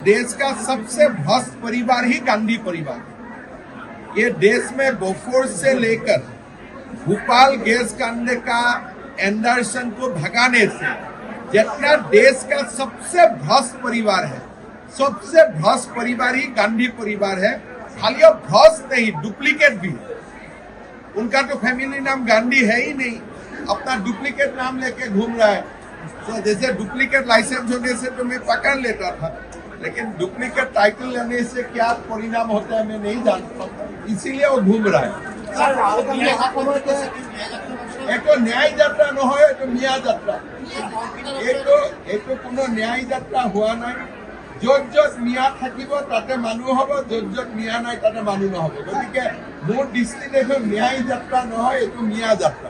देश का सबसे भ्रष्ट परिवार ही गांधी परिवार है। ये देश में बोफोर्स से लेकर भोपाल गैस कांड का एंडरसन को भगाने से जितना देश का सबसे भ्रष्ट परिवार है, सबसे भ्रष्ट परिवार ही गांधी परिवार है। खाली अब भ्रष्ट नहीं, डुप्लीकेट भी है। उनका तो फैमिली नाम गांधी है ही नहीं, अपना डुप्लीकेट नाम लेके घूम रहा है। तो जैसे डुप्लीकेट लाइसेंस होने से तो मैं पकड़ लेता था, लेकिन डुप्लीकेट टाइटल लेने से क्या परिणाम होता है मैं नहीं जानता, इसीलिए वो घूम रहा है। एक तो न्याय यात्रा न हो तो मिया यात्रा, एक तो कोनो न्याय यात्रा हुआ ना। য'ত য'ত মিয়া থাকিব তাতে মানুহ হ'ব, য'ত য'ত মিয়া নাই তাতে মানুহ নহ'ব। গতিকে মোৰ দৃষ্টিত এইটো ন্যায় যাত্ৰা নহয়, এইটো মিয়া যাত্ৰা।